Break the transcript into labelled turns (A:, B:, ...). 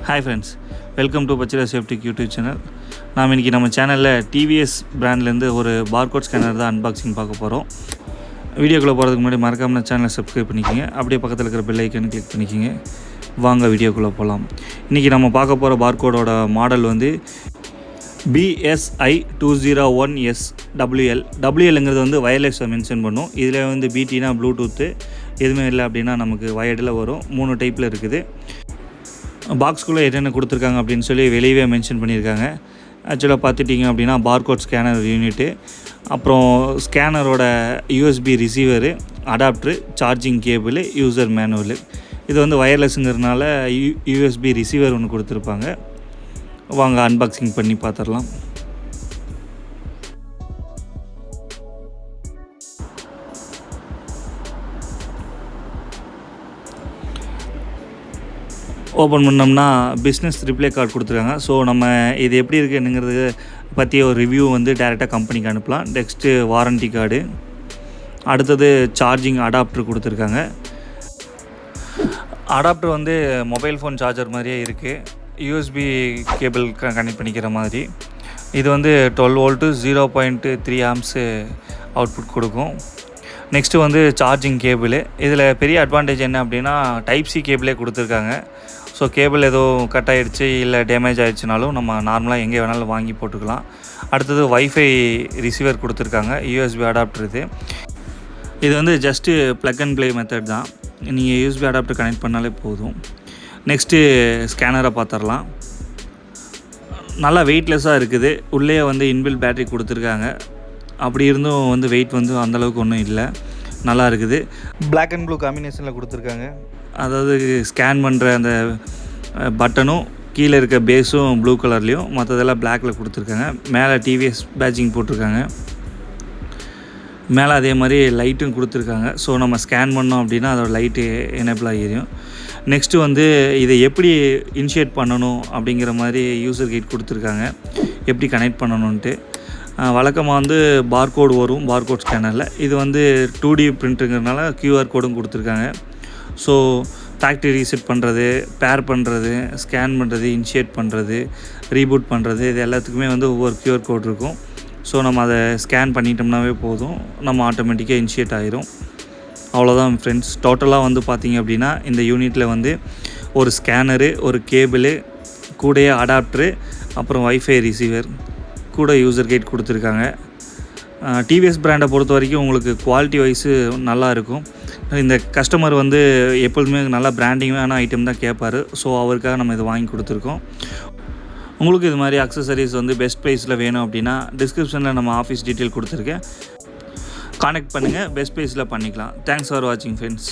A: Hi friends, welcome to pacherasafe YouTube channel. நாம் இன்னைக்கு நம்ம சேனல்ல TVS பிராண்ட்ல இருந்து ஒரு barcode scanner தான் அன்பாக்சிங் பார்க்க போறோம். வீடியோக்குள்ள போறதுக்கு முன்னாடி மறக்காம நம்ம சேனலை Subscribe பண்ணிக்கங்க. அப்படியே பக்கத்துல இருக்கிற bell icon click பண்ணிக்கங்க. வாங்க வீடியோக்குள்ள போலாம். இன்னைக்கு நம்ம பார்க்க போற barcode-ஓட மாடல் வந்து BS-i201s WL. WLங்கிறது வந்து வயர்லெஸ் மென்ஷன் பண்ணும். இதுல வந்து BT-னா ப்ளூடூத், எதுவுமே இல்லை அப்படின்னா நமக்கு வயர்டில் வரும். 3 டைப்பில் இருக்குது. பாக்ஸ்குள்ளே என்னென்ன கொடுத்துருக்காங்க அப்படின்னு சொல்லி வெளியவே மென்ஷன் பண்ணியிருக்காங்க. ஆக்சுவலாக பார்த்துட்டிங்க அப்படின்னா பார்கோட் ஸ்கேனர் யூனிட்டு, அப்புறம் ஸ்கேனரோட USB receiver, adapter, charging cable, user manual. இது வந்து வயர்லெஸ்ஸுங்கிறதுனால யூஎஸ்பி ரிசீவர் ஒன்று கொடுத்துருப்பாங்க. வாங்க அன்பாக்சிங் பண்ணி பார்த்துடலாம். ஓப்பன் பண்ணோம்னா பிஸ்னஸ் ரிப்ளே கார்டு கொடுத்துருக்காங்க. ஸோ நம்ம இது எப்படி இருக்குங்கிறது பற்றிய ஒரு ரிவ்யூ வந்து டேரெக்டாக கம்பெனிக்கு அனுப்பலாம். நெக்ஸ்ட்டு வாரண்ட்டி கார்டு, அடுத்தது சார்ஜிங் அடாப்டர் கொடுத்துருக்காங்க. அடாப்டர் வந்து மொபைல் ஃபோன் சார்ஜர் மாதிரியே இருக்குது. யூஎஸ்பி கேபிள் கனெக்ட் பண்ணிக்கிற மாதிரி. இது வந்து 12 வோல்ட்டு 0.3 ஆம்ஸு அவுட்புட் கொடுக்கும். நெக்ஸ்ட்டு வந்து சார்ஜிங் கேபிள். இதில் பெரிய அட்வான்டேஜ் என்ன அப்படின்னா டைப் சி கேபிளே கொடுத்துருக்காங்க. ஸோ கேபிள் ஏதோ கட் ஆகிடுச்சு இல்லை டேமேஜ் ஆகிடுச்சுனாலும் நம்ம நார்மலாக எங்கே வேணாலும் வாங்கி போட்டுக்கலாம். அடுத்தது வைஃபை ரிசீவர் கொடுத்துருக்காங்க. யூஎஸ்பி அடாப்டர் இது வந்து just plug and play method தான். நீங்கள் யூஎஸ்பி அடாப்டர் கனெக்ட் பண்ணாலே போதும். நெக்ஸ்ட்டு ஸ்கேனரை பார்த்துடலாம். நல்லா வெயிட்லெஸ்ஸாக இருக்குது. உள்ளே வந்து இன்பில்ட் பேட்டரி கொடுத்துருக்காங்க. அப்படி இருந்தும் வந்து வெயிட் வந்து அந்தளவுக்கு ஒன்றும் இல்லை, நல்லா இருக்குது. பிளாக் அண்ட் ப்ளூ காம்பினேஷனில் கொடுத்துருக்காங்க. அதாவது ஸ்கேன் பண்ணுற அந்த பட்டனும் கீழே இருக்க பேஸும் ப்ளூ கலர்லேயும், மற்றதெல்லாம் பிளாக்கில் கொடுத்துருக்காங்க. மேலே டிவிஎஸ் பேட்சிங் போட்டிருக்காங்க. மேலே அதே மாதிரி லைட்டும் கொடுத்துருக்காங்க. ஸோ நம்ம ஸ்கேன் பண்ணோம் அப்படின்னா அதோட லைட்டு எனேபிள் ஆகிடும். நெக்ஸ்ட்டு வந்து இதை எப்படி இனிஷியேட் பண்ணணும் அப்படிங்கிற மாதிரி யூசர் கைட் கொடுத்துருக்காங்க, எப்படி கனெக்ட் பண்ணணுன்ட்டு. வழக்கமாக வந்து பார்கோடு வரும் பார்கோட் ஸ்கேனரில். இது வந்து 2D பிரிண்ட்டுங்கிறதுனால QR கோடும் கொடுத்துருக்காங்க. ஸோ ஃபேக்ட்ரி ரீசெட் பண்ணுறது, பேர் பண்ணுறது, ஸ்கேன் பண்ணுறது, இனிஷியேட் பண்ணுறது, ரீபூட் பண்ணுறது, இது எல்லாத்துக்குமே வந்து ஒவ்வொரு QR கோட் இருக்கும். ஸோ நம்ம அதை ஸ்கேன் பண்ணிட்டோம்னாவே போதும், நம்ம ஆட்டோமேட்டிக்காக இனிஷியேட் ஆகிரும். அவ்வளோதான் ஃப்ரெண்ட்ஸ். டோட்டலாக வந்து பார்த்திங்க அப்படின்னா இந்த யூனிட்டில் வந்து ஒரு ஸ்கேனரு, ஒரு கேபிள், கூடயே அடாப்டரு, அப்புறம் வைஃபை ரிசீவர், கூட யூசர் கைட் கொடுத்துருக்காங்க. டிவிஎஸ் பிராண்டை பொறுத்த வரைக்கும் உங்களுக்கு குவாலிட்டி வைஸு நல்லா இருக்கும். இந்த கஸ்டமர் வந்து எப்பொழுதுமே நல்லா பிராண்டிங்கான ஐட்டம் தான் கேட்பார். ஸோ அவருக்காக நம்ம இதை வாங்கி கொடுத்துருக்கோம். உங்களுக்கு இது மாதிரி அக்சசரிஸ் வந்து பெஸ்ட் ப்ரைஸில் வேணும் அப்படின்னா டிஸ்கிரிப்ஷனில் நம்ம ஆஃபீஸ் டீட்டெயில் கொடுத்துருக்கேன், கான்டெக்ட் பண்ணுங்கள். பெஸ்ட் ப்ரைஸில் பண்ணிக்கலாம். தேங்க்ஸ் ஃபார் வாட்சிங் ஃப்ரெண்ட்ஸ்.